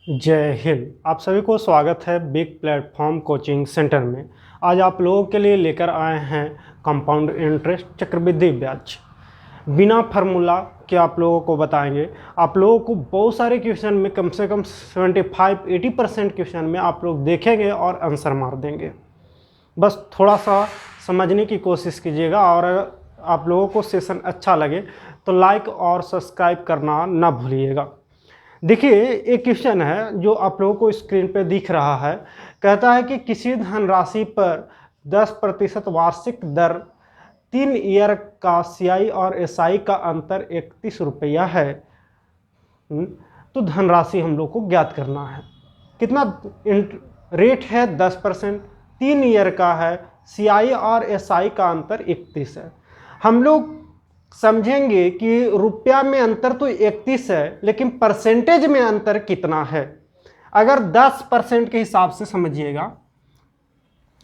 जय हिंद। आप सभी को स्वागत है बिग प्लेटफॉर्म कोचिंग सेंटर में। आज आप लोगों के लिए लेकर आए हैं कंपाउंड इंटरेस्ट चक्रवृद्धि ब्याज। बिना फार्मूला के आप लोगों को बताएंगे। आप लोगों को बहुत सारे क्वेश्चन में कम से कम 75-80% क्वेश्चन में आप लोग देखेंगे और आंसर मार देंगे। बस थोड़ा सा समझने की कोशिश कीजिएगा और अगर आप लोगों को सेशन अच्छा लगे तो लाइक और सब्सक्राइब करना ना भूलिएगा। देखिए, एक क्वेश्चन है जो आप लोगों को स्क्रीन पे दिख रहा है। कहता है कि किसी धनराशि पर 10% वार्षिक दर 3 ईयर का सीआई और एसआई का अंतर 31 रुपया है। तो धनराशि हम लोग को ज्ञात करना है। कितना रेट है? 10%, 3 ईयर का है, सीआई और एसआई का अंतर 31 है। हम लोग समझेंगे कि रुपया में अंतर तो 31 है, लेकिन परसेंटेज में अंतर कितना है। अगर 10% के हिसाब से समझिएगा,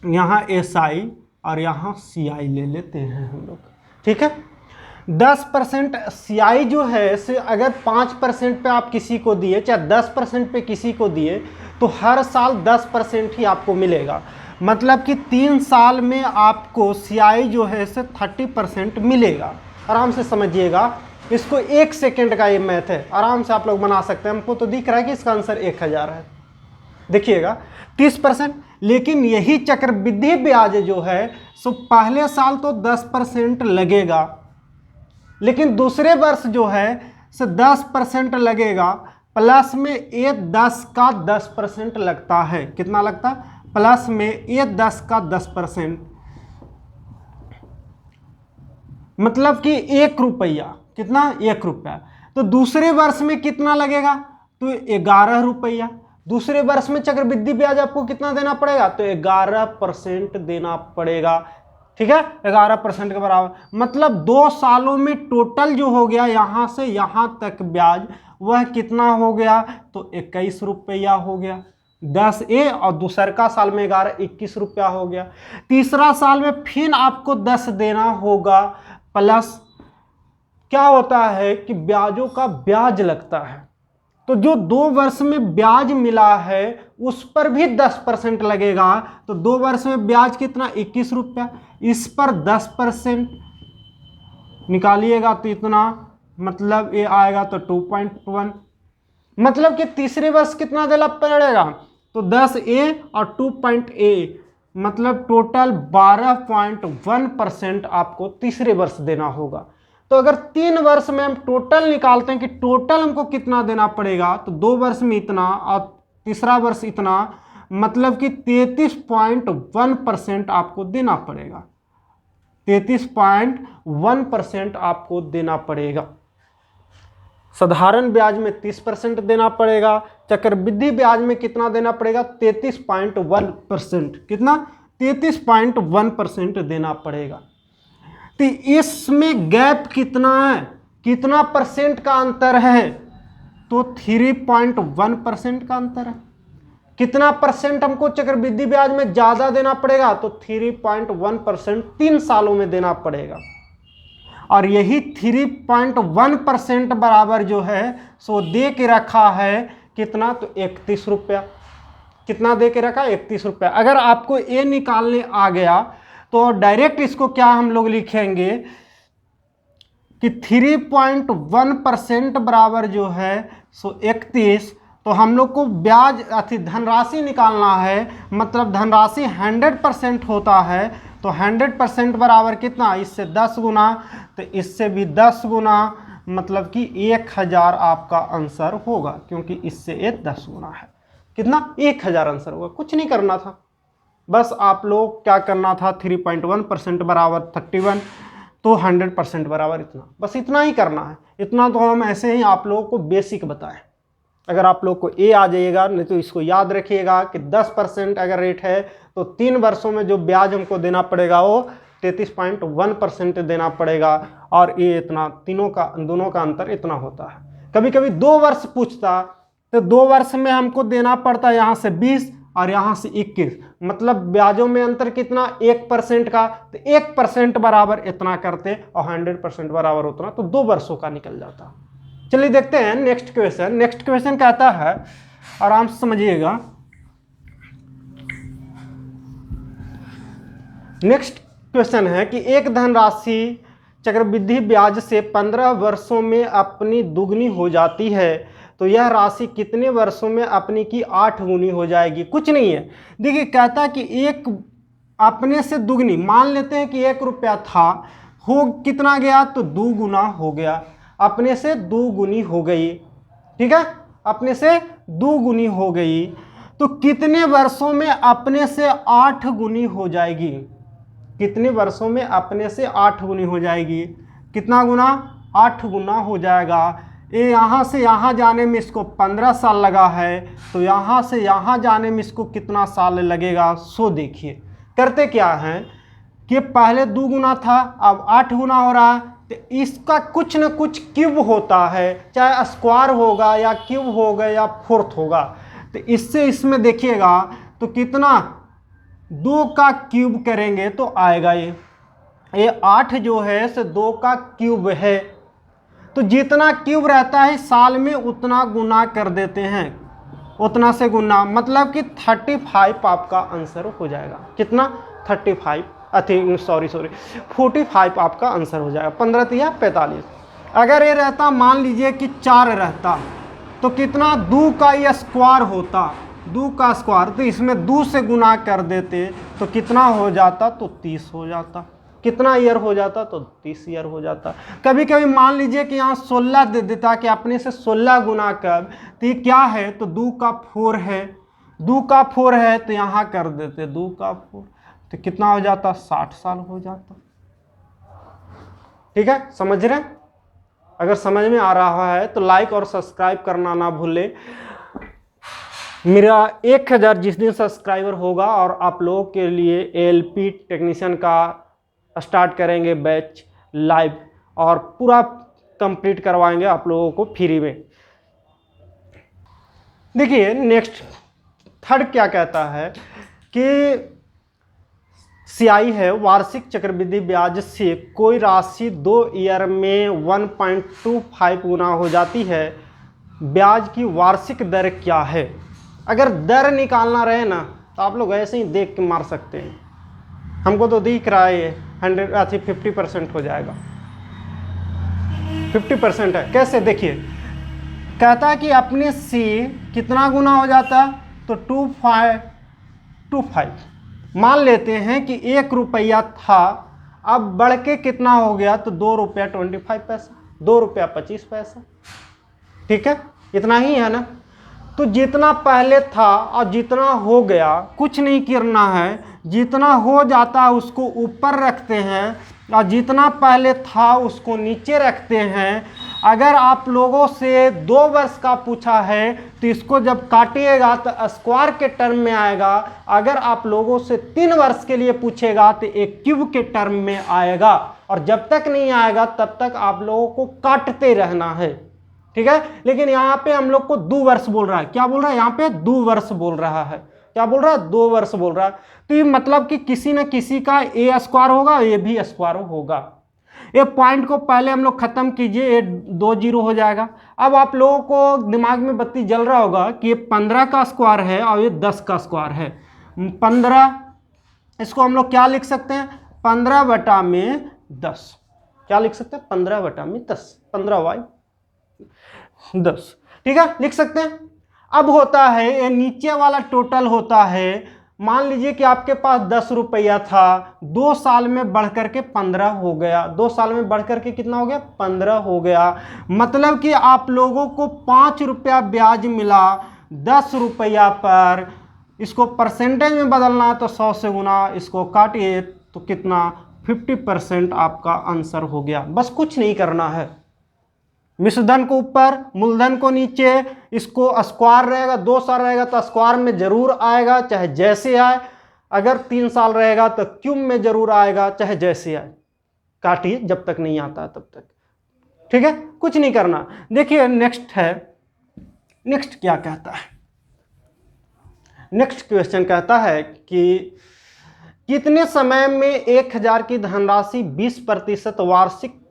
यहाँ एसआई और यहाँ सीआई ले लेते हैं हम लोग, ठीक है। 10% सीआई जो है से अगर 5% पे आप किसी को दिए, चाहे 10% पे किसी को दिए, तो हर साल 10% ही आपको मिलेगा। मतलब कि 3 साल में आपको सीआई जो है से 30% मिलेगा। आराम से समझिएगा इसको। 1 सेकेंड का ये मैथ है, आराम से आप लोग बना सकते हैं। हमको तो दिख रहा है कि इसका आंसर 1000 है। देखिएगा 30%, लेकिन यही चक्रवृद्धि ब्याज जो है सो पहले साल तो 10% लगेगा, लेकिन दूसरे वर्ष जो है सो 10% लगेगा, प्लस में ये 10 का 10% लगता है। कितना लगता है? प्लस में ये 10 का 10%, मतलब कि 1 रुपया। कितना? 1 रुपया। तो दूसरे वर्ष में कितना लगेगा? तो 11 रुपया। दूसरे वर्ष में चक्रवृद्धि ब्याज आपको कितना देना पड़ेगा? तो 11% देना पड़ेगा, ठीक है। 11% के बराबर, मतलब 2 सालों में टोटल जो हो गया यहां से यहां तक ब्याज, वह कितना हो गया? तो 21 रुपया हो गया। 10 और दूसर का साल में 11, 21 रुपया हो गया। तीसरा साल में फिर आपको 10 देना होगा, प्लस क्या होता है कि ब्याजों का ब्याज लगता है। तो जो 2 वर्ष में ब्याज मिला है उस पर भी 10% लगेगा। तो 2 वर्ष में ब्याज कितना? 21 रुपया। इस पर 10% निकालिएगा तो इतना, मतलब ये आएगा तो 2.1। मतलब कि तीसरे वर्ष कितना देना पड़ेगा? तो 10A और 2.A, मतलब टोटल 12.1% आपको तीसरे वर्ष देना होगा। तो अगर 3 वर्ष में हम टोटल निकालते हैं कि टोटल हमको कितना देना पड़ेगा, तो 2 वर्ष में इतना और तीसरा वर्ष इतना, मतलब कि 33.1% आपको देना पड़ेगा। 33.1% आपको देना पड़ेगा। साधारण ब्याज में 30% देना पड़ेगा, चक्रवृद्धि ब्याज में कितना देना पड़ेगा? 33.1%। कितना? 33.1% देना पड़ेगा। तो इसमें गैप कितना है? कितना परसेंट का अंतर है? तो 3.1% का अंतर है। कितना परसेंट हमको चक्रवृद्धि ब्याज में ज्यादा देना पड़ेगा? तो 3.1% 3 सालों में देना पड़ेगा। और यही 3.1% बराबर जो है सो दे के रखा है कितना? तो 31 रुपया। कितना दे के रखा? 31 रुपया। अगर आपको ये निकालने आ गया तो डायरेक्ट इसको क्या हम लोग लिखेंगे कि 3.1% बराबर जो है सो 31। तो हम लोग को ब्याज धनराशि निकालना है, मतलब धनराशि 100% होता है। तो 100% बराबर कितना? इससे 10 गुना, तो इससे भी 10 गुना, मतलब कि 1000 आपका आंसर होगा, क्योंकि इससे ये 10 गुना है। कितना? 1000 आंसर होगा। कुछ नहीं करना था, बस आप लोग क्या करना था? 3.1% बराबर 31, तो 100% बराबर इतना, बस इतना ही करना है। इतना तो हम ऐसे ही आप लोगों को बेसिक बताएं। अगर आप लोग को ए आ जाइएगा, नहीं तो इसको याद रखिएगा कि 10% अगर रेट है तो 3 वर्षों में जो ब्याज हमको देना पड़ेगा वो 33.1% देना पड़ेगा। और ये इतना, दोनों का अंतर इतना होता है। कभी कभी 2 वर्ष पूछता तो 2 वर्ष में हमको देना पड़ता है यहाँ से 20 और यहाँ से 21, मतलब ब्याजों में अंतर कितना? 1% का। तो 1% बराबर इतना करते और 100% बराबर उतना, तो 2 वर्षों का निकल जाता। चलिए देखते हैं नेक्स्ट क्वेश्चन। नेक्स्ट क्वेश्चन कहता है आराम से समझिएगा। नेक्स्ट क्वेश्चन है कि एक धनराशि चक्रवृद्धि ब्याज से 15 वर्षों में अपनी दुगनी हो जाती है, तो यह राशि कितने वर्षों में अपनी की 8 गुनी हो जाएगी? कुछ नहीं है, देखिए कहता है कि एक अपने से दुगनी, मान लेते हैं कि 1 रुपया था, हो कितना गया तो 2 गुना हो गया, अपने से 2 गुनी हो गई, ठीक है, अपने से 2 गुनी हो गई, तो कितने वर्षों में अपने से 8 गुनी हो जाएगी? कितने वर्षों में अपने से 8 गुनी हो जाएगी? कितना गुना? 8 गुना हो जाएगा। ये यहाँ से यहाँ जाने में इसको 15 साल लगा है, तो यहाँ से यहाँ जाने में इसको कितना साल लगेगा? सो देखिए करते क्या है कि पहले 2 गुना था, अब 8 गुना हो रहा है, तो इसका कुछ न कुछ क्यूब होता है, चाहे स्क्वायर होगा या क्यूब होगा या फोर्थ होगा, तो इससे इसमें देखिएगा तो कितना 2 का क्यूब करेंगे तो आएगा ये 8 जो है से 2 का क्यूब है, तो जितना क्यूब रहता है साल में उतना गुना कर देते हैं, उतना से गुना, मतलब कि 35 आपका आंसर हो जाएगा। कितना? 35, 45 आपका आंसर हो जाएगा। 15 तिया 45। अगर ये रहता, मान लीजिए कि 4 रहता, तो कितना 2 का ये स्क्वायर होता, 2 का स्क्वायर, तो इसमें 2 से गुना कर देते तो कितना हो जाता? तो 30 हो जाता। कितना ईयर हो जाता? तो 30 ईयर हो जाता। कभी कभी मान लीजिए कि यहाँ 16 दे देता कि अपने से 16 गुना कर, तो ये क्या है? तो 2 का 4 है, 2 का 4 है, तो यहाँ कर देते 2 का 4, तो कितना हो जाता? 60 साल हो जाता। ठीक है, समझ रहे? अगर समझ में आ रहा है तो लाइक और सब्सक्राइब करना ना भूले। मेरा 1000 जिस दिन सब्सक्राइबर होगा और आप लोगों के लिए एलपी टेक्नीशियन का स्टार्ट करेंगे बैच लाइव, और पूरा कंप्लीट करवाएंगे आप लोगों को फ्री में। देखिए नेक्स्ट थर्ड क्या कहता है कि सीआई है, वार्षिक चक्रवृद्धि ब्याज से कोई राशि 2 ईयर में 1.25 गुना हो जाती है, ब्याज की वार्षिक दर क्या है? अगर दर निकालना रहे ना तो आप लोग ऐसे ही देख के मार सकते हैं, हमको तो दिख रहा है ये 50% हो जाएगा, 50% है। कैसे? देखिए कहता है कि अपने से कितना गुना हो जाता? तो 25। मान लेते हैं कि 1 रुपया था, अब बढ़ के कितना हो गया? तो 2 रुपया 25 पैसा, 2 रुपया 25 पैसा, ठीक है, इतना ही है ना। तो जितना पहले था और जितना हो गया कुछ नहीं करना है, जितना हो जाता है उसको ऊपर रखते हैं और जितना पहले था उसको नीचे रखते हैं। अगर आप लोगों से 2 वर्ष का पूछा है तो इसको जब काटिएगा तो स्क्वायर के टर्म में आएगा, अगर आप लोगों से 3 वर्ष के लिए पूछेगा तो एक क्यूब के टर्म में आएगा, और जब तक नहीं आएगा तब तक आप लोगों को काटते रहना है, ठीक है। लेकिन यहाँ पे हम लोग को 2 वर्ष बोल रहा है, क्या बोल रहा है यहाँ पे? 2 वर्ष बोल रहा है, क्या बोल रहा है? 2 वर्ष बोल रहा है। तो ये मतलब कि किसी न किसी का ए स्क्वायर होगा, ये भी स्क्वायर होगा। ये पॉइंट को पहले हम लोग खत्म कीजिए, ये 2 0 हो जाएगा। अब आप लोगों को दिमाग में बत्ती जल रहा होगा कि ये 15 का स्क्वायर है और ये 10 का स्क्वायर है। 15, इसको हम लोग क्या लिख सकते हैं? 15/10। क्या लिख सकते हैं? 15/10, 15y 10, ठीक है, लिख सकते हैं। अब होता है ये नीचे वाला टोटल होता है, मान लीजिए कि आपके पास 10 रुपया था, 2 साल में बढ़ करके 15 हो गया, 2 साल में बढ़ करके कितना हो गया? 15 हो गया। मतलब कि आप लोगों को 5 रुपया ब्याज मिला 10 रुपया पर। इसको परसेंटेज में बदलना तो 100 से गुना, इसको काटिए तो कितना? 50% आपका आंसर हो गया। बस कुछ नहीं करना है, मिश्रधन को ऊपर, मूलधन को नीचे, इसको स्क्वायर रहेगा, 2 साल रहेगा तो स्क्वायर में जरूर आएगा, चाहे जैसे आए। अगर 3 साल रहेगा तो क्यूब में जरूर आएगा, चाहे जैसे आए। काटिए जब तक नहीं आता तब तक, ठीक है, कुछ नहीं करना। देखिए नेक्स्ट है, नेक्स्ट क्या कहता है? नेक्स्ट क्वेश्चन कहता है कि कितने समय में 1000 की धनराशि 20% वार्षिक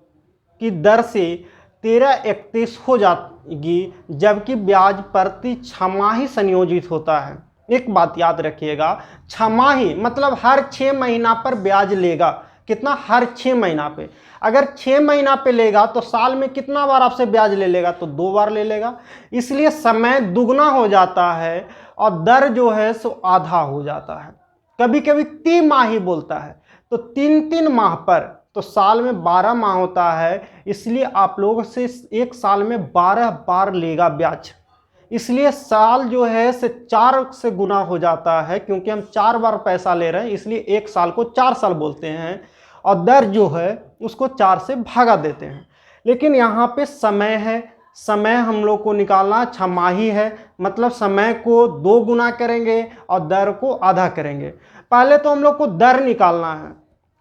की दर से 1331 हो जाएगी, जबकि ब्याज प्रति छमाही संयोजित होता है। एक बात याद रखिएगा, छमाही मतलब हर 6 महीना पर ब्याज लेगा। कितना? हर 6 महीना पे। अगर 6 महीना पे लेगा तो साल में कितना बार आपसे ब्याज ले लेगा? तो 2 बार ले लेगा। इसलिए समय दुगना हो जाता है और दर जो है सो आधा हो जाता है। कभी कभी तिमाही बोलता है, तो 3-3 माह पर, तो साल में 12 माह होता है, इसलिए आप लोगों से एक साल में 12 बार लेगा ब्याज। इसलिए साल जो है से 4 से गुना हो जाता है, क्योंकि हम 4 बार पैसा ले रहे हैं, इसलिए एक साल को 4 साल बोलते हैं और दर जो है उसको 4 से भागा देते हैं। लेकिन यहाँ पे समय है, समय हम लोग को निकालना छमाही है, मतलब समय को 2 गुना करेंगे और दर को आधा करेंगे। पहले तो हम लोग को दर निकालना है।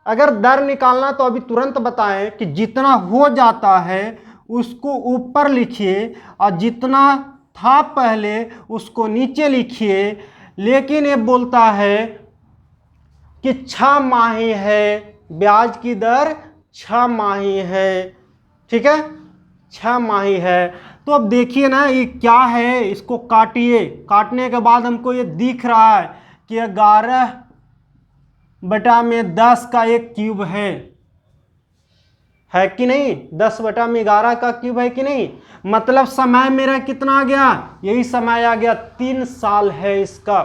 अगर दर निकालना तो अभी तुरंत बताएं कि जितना हो जाता है उसको ऊपर लिखिए और जितना था पहले उसको नीचे लिखिए। लेकिन ये बोलता है कि 6 माही है, ब्याज की दर 6 माही है। ठीक है, 6 माही है। तो अब देखिए ना ये क्या है, इसको काटिए। काटने के बाद हमको ये दिख रहा है कि 11/10 का एक क्यूब है कि नहीं? 10/11 का क्यूब है कि नहीं? मतलब समय मेरा कितना आ गया? यही समय आ गया, 3 साल है इसका।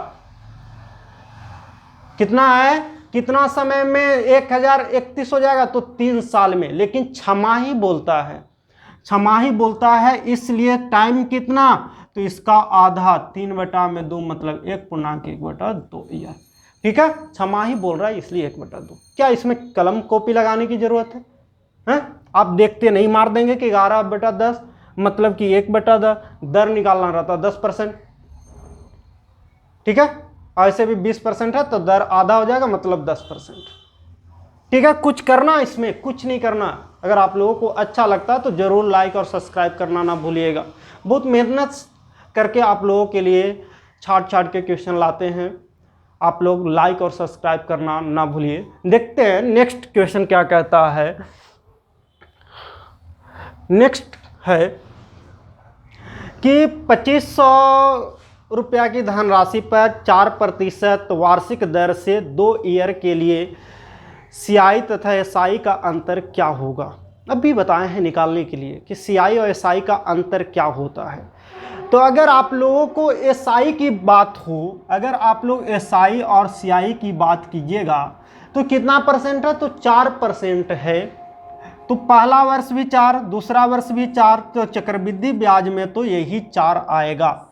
कितना है? कितना समय में 1031 हो जाएगा? तो 3 साल में। लेकिन छमाही बोलता है, छमाही बोलता है, इसलिए टाइम कितना? तो इसका आधा, 3/2 मतलब 1.1/2 ईयर। ठीक है, छमाही बोल रहा है इसलिए 1/2। क्या इसमें कलम कॉपी लगाने की जरूरत है? आप देखते नहीं, मार देंगे कि 11/10 मतलब कि 1/10। दर निकालना रहता 10%। ठीक है, ऐसे भी 20% है तो दर आधा हो जाएगा, मतलब 10%। ठीक है, कुछ करना इसमें कुछ नहीं करना। अगर आप लोगों को अच्छा लगता है तो जरूर लाइक और सब्सक्राइब करना ना भूलिएगा। बहुत मेहनत करके आप लोगों के लिए छाट के क्वेश्चन लाते हैं। आप लोग लाइक और सब्सक्राइब करना ना भूलिए। देखते हैं नेक्स्ट क्वेश्चन क्या कहता है। नेक्स्ट है कि 2500 रुपया की धनराशि पर 4% वार्षिक दर से 2 ईयर के लिए सीआई तथा एसआई का अंतर क्या होगा? अभी बताए हैं निकालने के लिए कि सीआई और एसआई का अंतर क्या होता है। तो अगर आप लोगों को एसआई की बात हो, अगर आप लोग एसआई और सीआई की बात कीजिएगा तो कितना परसेंट है? तो 4% है। तो पहला वर्ष भी 4, दूसरा वर्ष भी 4, तो चक्रवृद्धि ब्याज में तो यही 4 आएगा।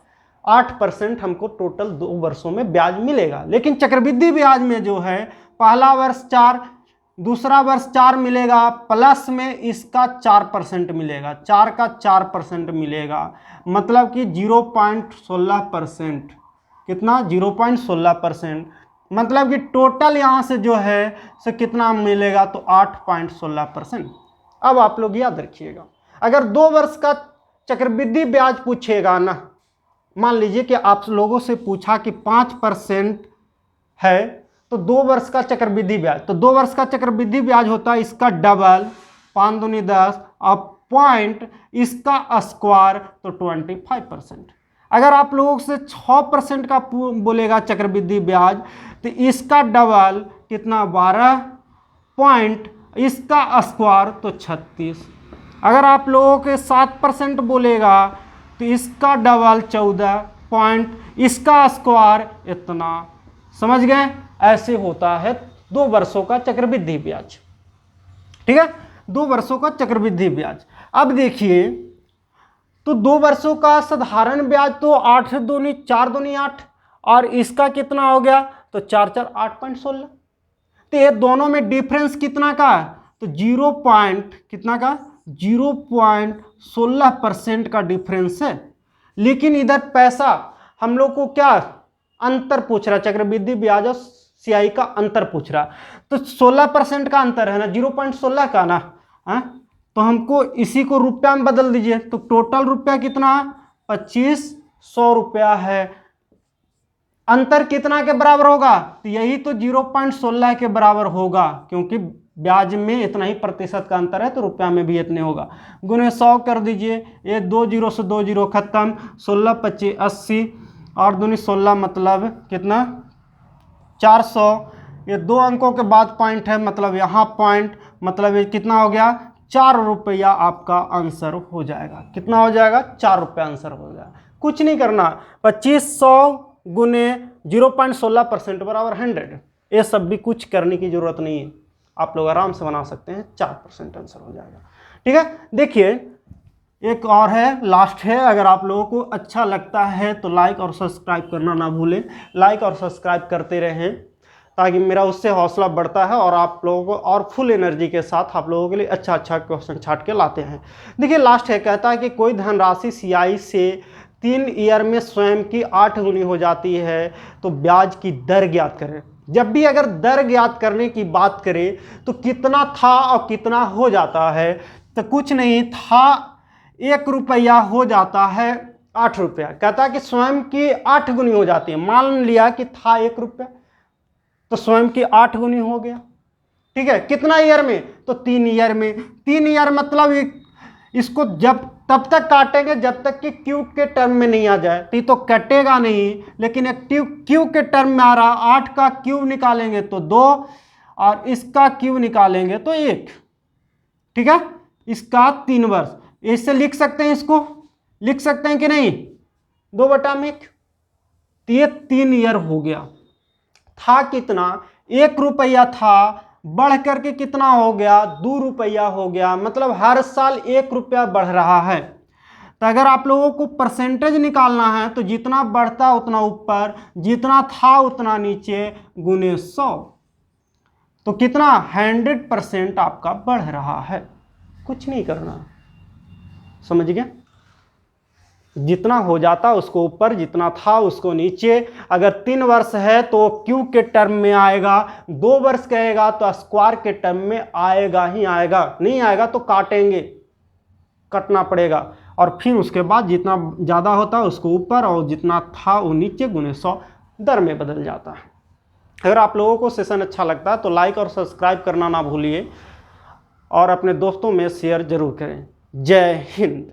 8% हमको टोटल 2 वर्षों में ब्याज मिलेगा। लेकिन चक्रवृद्धि ब्याज में जो है पहला वर्ष 4, दूसरा वर्ष 4 मिलेगा, प्लस में इसका 4% मिलेगा, 4 का 4% मिलेगा, मतलब कि 0.16%। कितना? 0.16%। मतलब कि टोटल यहाँ से जो है सो कितना मिलेगा? तो 8.16%। अब आप लोग याद रखिएगा, अगर 2 वर्ष का चक्रवृद्धि ब्याज पूछेगा ना, मान लीजिए कि आप लोगों से पूछा कि 5% है तो 2 वर्ष का चक्रवृद्धि ब्याज, तो 2 वर्ष का चक्रवृद्धि ब्याज होता है इसका डबल, 5 दूनी 10 और पॉइंट इसका स्क्वायर, तो 25%। अगर आप लोगों से 6% का बोलेगा चक्रवृद्धि ब्याज, तो इसका डबल कितना? 12 पॉइंट इसका स्क्वायर, तो 36। अगर आप लोगों के 7% बोलेगा तो इसका डबल 14 पॉइंट इसका स्क्वायर इतना। समझ गए? ऐसे होता है 2 वर्षों का चक्रवृद्धि ब्याज। ठीक है, 2 वर्षों का चक्रवृद्धि ब्याज। अब देखिए, तो 2 वर्षों का साधारण ब्याज तो 8 दूनी 4 दूनी 8, और इसका कितना हो गया? तो 4 4 8.16। तो ये दोनों में डिफरेंस कितना का है? तो 0 पॉइंट कितना का? 0.16% का डिफरेंस है। लेकिन इधर पैसा हम लोग को क्या अंतर पूछ रहा, चक्रवृद्धि ब्याज और सीआई का अंतर पूछ रहा, तो 16% का अंतर है ना, 0.16 का ना। तो हमको इसी को रुपया में बदल दीजिए, तो टोटल रुपया कितना? 2500 रुपया है। अंतर कितना के बराबर होगा? तो यही तो 0.16 के बराबर होगा, क्योंकि ब्याज में इतना ही प्रतिशत का अंतर है तो रुपया में भी इतने होगा। गुने 100 कर दीजिए, ये 2 जीरो से 2 जीरो खत्म, 16 25 80 और दूनी 16 मतलब कितना 400। ये 2 अंकों के बाद पॉइंट है, मतलब यहाँ पॉइंट, मतलब ये कितना हो गया 4 रुपया आपका आंसर हो जाएगा। कितना हो जाएगा 4 रुपया आंसर हो जाएगा। कुछ नहीं करना, 2500 गुने 0.16% बराबर 100। ये सब भी कुछ करने की जरूरत नहीं है, आप लोग आराम से बना सकते हैं, 4% आंसर हो जाएगा। ठीक है, देखिए एक और है, लास्ट है। अगर आप लोगों को अच्छा लगता है तो लाइक और सब्सक्राइब करना ना भूलें। लाइक और सब्सक्राइब करते रहें ताकि मेरा उससे हौसला बढ़ता है और आप लोगों को और फुल एनर्जी के साथ आप लोगों के लिए अच्छा अच्छा क्वेश्चन छाट के लाते हैं। देखिए लास्ट है, कहता है कि कोई धनराशि CI से 3 ईयर में स्वयं की 8 गुनी हो जाती है तो ब्याज की दर ज्ञात करें। जब भी अगर दर ज्ञात करने की बात करें तो कितना था और कितना हो जाता है, तो कुछ नहीं था 1 रुपया हो जाता है 8 रुपया। कहता है कि स्वयं की 8 गुनी हो जाती है। मान लिया कि था 1 रुपया तो स्वयं की 8 गुनी हो गया। ठीक है, कितना ईयर में, तो 3 ईयर में। 3 ईयर मतलब इसको जब तब तक काटेंगे जब तक कि क्यूब के टर्म में नहीं आ जाए, तो कटेगा नहीं, लेकिन एक क्यूब के टर्म में आ रहा, 8 का क्यूब निकालेंगे तो 2 और इसका क्यूब निकालेंगे तो 1। ठीक है, इसका 3 वर्ष इससे लिख सकते हैं, इसको लिख सकते हैं कि नहीं, 2/1। तो ये 3 ईयर हो गया। था कितना 1 रुपया था, बढ़ करके कितना हो गया 2 रुपया हो गया, मतलब हर साल 1 रुपया बढ़ रहा है। तो अगर आप लोगों को परसेंटेज निकालना है तो जितना बढ़ता उतना ऊपर, जितना था उतना नीचे, गुने 100, तो कितना 100% आपका बढ़ रहा है। कुछ नहीं करना, समझ गया। जितना हो जाता उसको ऊपर, जितना था उसको नीचे। अगर 3 वर्ष है तो क्यूब के टर्म में आएगा, 2 वर्ष कहेगा तो स्क्वायर के टर्म में आएगा ही आएगा, नहीं आएगा तो काटेंगे, कटना पड़ेगा। और फिर उसके बाद जितना ज़्यादा होता है उसको ऊपर और जितना था वो नीचे, गुने 100 दर में बदल जाता है। अगर आप लोगों को सेशन अच्छा लगता है तो लाइक और सब्सक्राइब करना ना भूलिए और अपने दोस्तों में शेयर जरूर करें। जय हिंद।